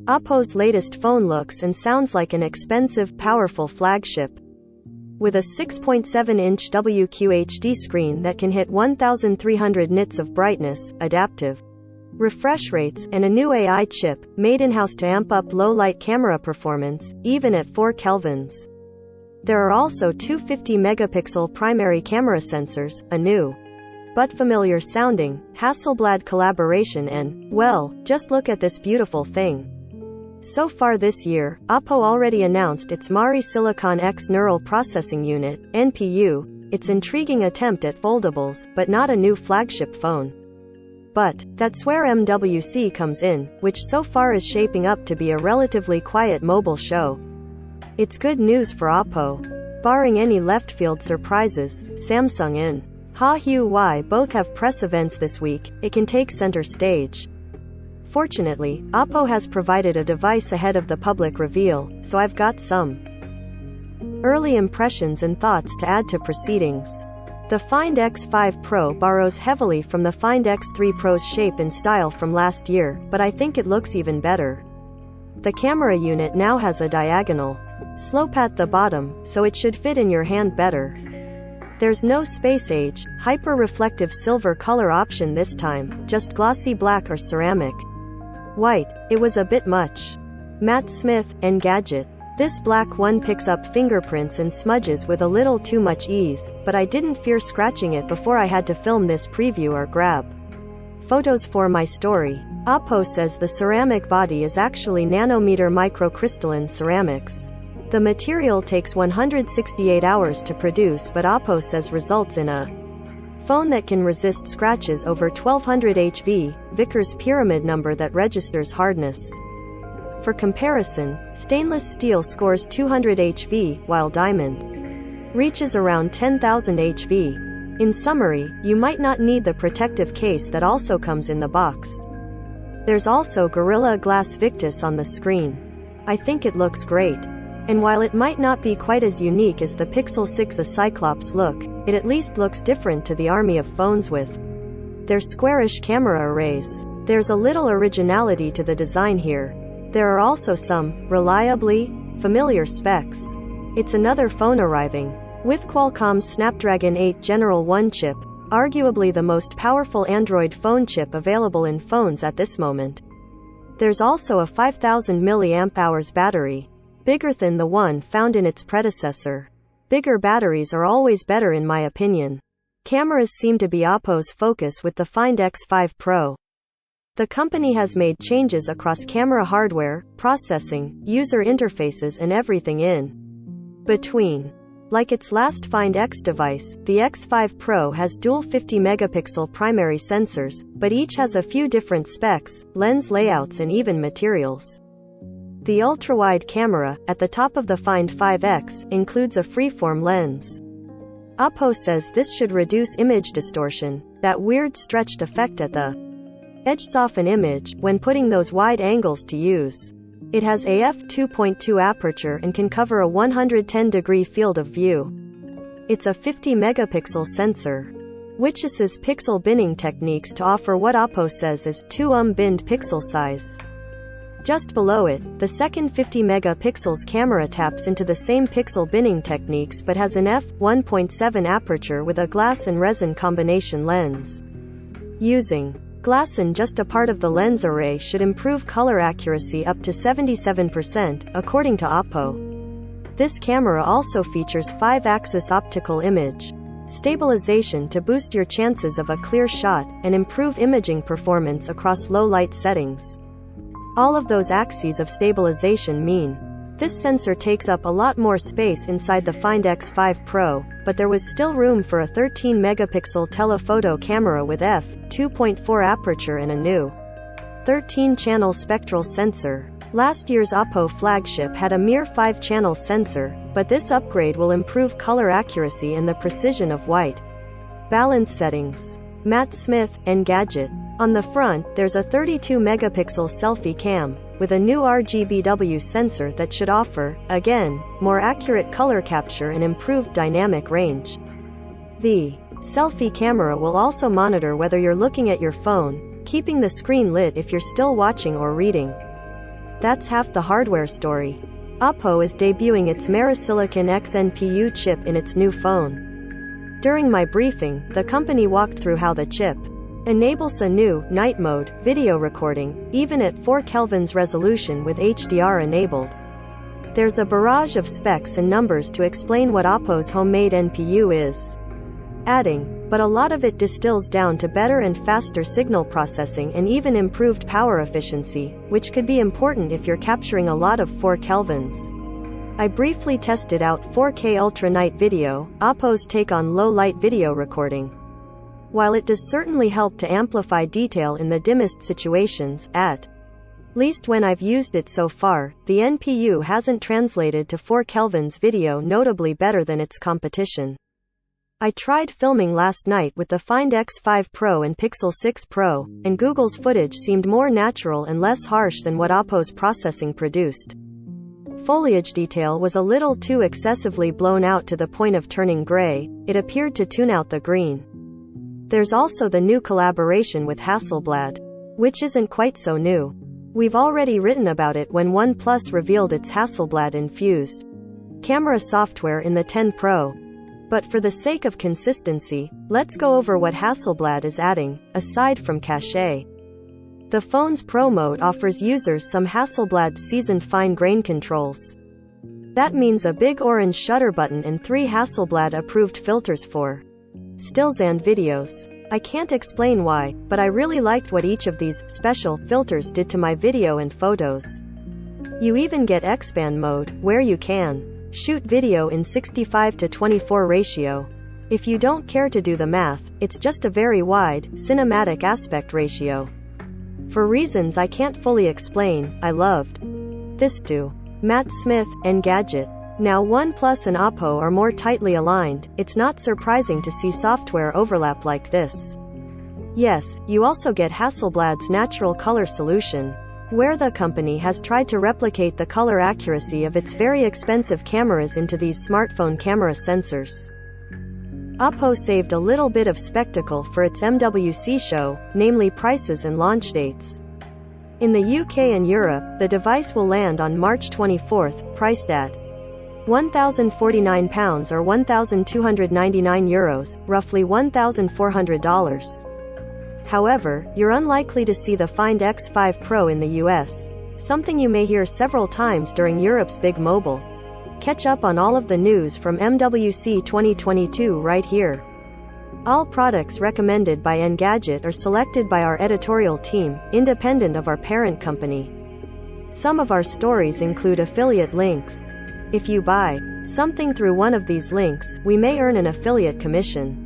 Oppo's latest phone looks and sounds like an expensive, powerful flagship. With a 6.7-inch WQHD screen that can hit 1300 nits of brightness, adaptive refresh rates, and a new AI chip, made in-house to amp up low-light camera performance, even at 4 kelvins. There are also two 50-megapixel primary camera sensors, a new but familiar sounding Hasselblad collaboration, and, well, just look at this beautiful thing. So far this year, Oppo already announced its Mari Silicon X Neural Processing Unit, NPU, its intriguing attempt at foldables, but not a new flagship phone. But that's where MWC comes in, which so far is shaping up to be a relatively quiet mobile show. It's good news for Oppo. Barring any left-field surprises, Samsung and Huawei both have press events this week. It can take center stage. Fortunately, Oppo has provided a device ahead of the public reveal, so I've got some early impressions and thoughts to add to proceedings. The Find X5 Pro borrows heavily from the Find X3 Pro's shape and style from last year, but I think it looks even better. The camera unit now has a diagonal slope at the bottom, so it should fit in your hand better. There's no space age, hyper-reflective silver color option this time, just glossy black or ceramic white. It was a bit much. Matt Smith, Engadget. This black one picks up fingerprints and smudges with a little too much ease, but I didn't fear scratching it before I had to film this preview or grab photos for my story. Oppo says the ceramic body is actually nanometer microcrystalline ceramics. The material takes 168 hours to produce, but Oppo says results in a phone that can resist scratches over 1200 HV, Vickers pyramid number that registers hardness. For comparison, stainless steel scores 200 HV, while diamond reaches around 10,000 HV. In summary, you might not need the protective case that also comes in the box. There's also Gorilla Glass Victus on the screen. I think it looks great. And while it might not be quite as unique as the Pixel 6 a Cyclops look, it at least looks different to the army of phones with their squarish camera arrays. There's a little originality to the design here. There are also some, reliably, familiar specs. It's another phone arriving with Qualcomm's Snapdragon 8 General 1 chip, arguably the most powerful Android phone chip available in phones at this moment. There's also a 5000 mAh battery, bigger than the one found in its predecessor. Bigger batteries are always better in my opinion. Cameras seem to be Oppo's focus with the Find X5 Pro. The company has made changes across camera hardware, processing, user interfaces and everything in between. Like its last Find X device, the X5 Pro has dual 50-megapixel primary sensors, but each has a few different specs, lens layouts and even materials. The ultra-wide camera, at the top of the Find 5X, includes a freeform lens. Oppo says this should reduce image distortion, that weird stretched effect at the edge soften image, when putting those wide angles to use. It has a f2.2 aperture and can cover a 110-degree field of view. It's a 50-megapixel sensor, which uses pixel binning techniques to offer what Oppo says is 2 binned pixel size. Just below it, the second 50 megapixels camera taps into the same pixel binning techniques but has an f1.7 aperture with a glass and resin combination lens. Using glass and just a part of the lens array should improve color accuracy up to 77%, according to Oppo. This camera also features 5-axis optical image stabilization to boost your chances of a clear shot, and improve imaging performance across low light settings. All of those axes of stabilization mean this sensor takes up a lot more space inside the Find X5 Pro, but there was still room for a 13-megapixel telephoto camera with f2.4 aperture and a new 13-channel spectral sensor. Last year's Oppo flagship had a mere 5-channel sensor, but this upgrade will improve color accuracy and the precision of white balance settings. Matt Smith, Engadget. On the front, there's a 32-megapixel selfie cam, with a new RGBW sensor that should offer, again, more accurate color capture and improved dynamic range. The selfie camera will also monitor whether you're looking at your phone, keeping the screen lit if you're still watching or reading. That's half the hardware story. Oppo is debuting its Silicon X NPU chip in its new phone. During my briefing, the company walked through how the chip enables a new night mode video recording, even at 4 Kelvin's resolution with HDR enabled. There's a barrage of specs and numbers to explain what Oppo's homemade NPU is, adding, but a lot of it distills down to better and faster signal processing and even improved power efficiency, which could be important if you're capturing a lot of 4 Kelvins. I briefly tested out 4K Ultra Night Video, Oppo's take on low-light video recording. While it does certainly help to amplify detail in the dimmest situations, at least when I've used it so far, the NPU hasn't translated to 4 Kelvin's video notably better than its competition. I tried filming last night with the Find X5 Pro and Pixel 6 Pro, and Google's footage seemed more natural and less harsh than what Oppo's processing produced. Foliage detail was a little too excessively blown out to the point of turning gray. It appeared to tune out the green. There's also the new collaboration with Hasselblad, which isn't quite so new. We've already written about it when OnePlus revealed its Hasselblad-infused camera software in the 10 Pro. But for the sake of consistency, let's go over what Hasselblad is adding, aside from cachet. The phone's Pro mode offers users some Hasselblad seasoned fine-grain controls. That means a big orange shutter button and 3 Hasselblad-approved filters for stills and videos. I can't explain why, but I really liked what each of these special filters did to my video and photos. You even get X-band mode, where you can shoot video in 65:24 ratio. If you don't care to do the math, it's just a very wide, cinematic aspect ratio. For reasons I can't fully explain, I loved this too. Matt Smith, Engadget. Now OnePlus and Oppo are more tightly aligned, it's not surprising to see software overlap like this. Yes, you also get Hasselblad's natural color solution, where the company has tried to replicate the color accuracy of its very expensive cameras into these smartphone camera sensors. Oppo saved a little bit of spectacle for its MWC show, namely prices and launch dates. In the UK and Europe, the device will land on March 24th, priced at £1,049 or €1,299, roughly $1,400. However, you're unlikely to see the Find X5 Pro in the US, something you may hear several times during Europe's big mobile. Catch up on all of the news from MWC 2022 right here. All products recommended by Engadget are selected by our editorial team, independent of our parent company. Some of our stories include affiliate links. If you buy something through one of these links, we may earn an affiliate commission.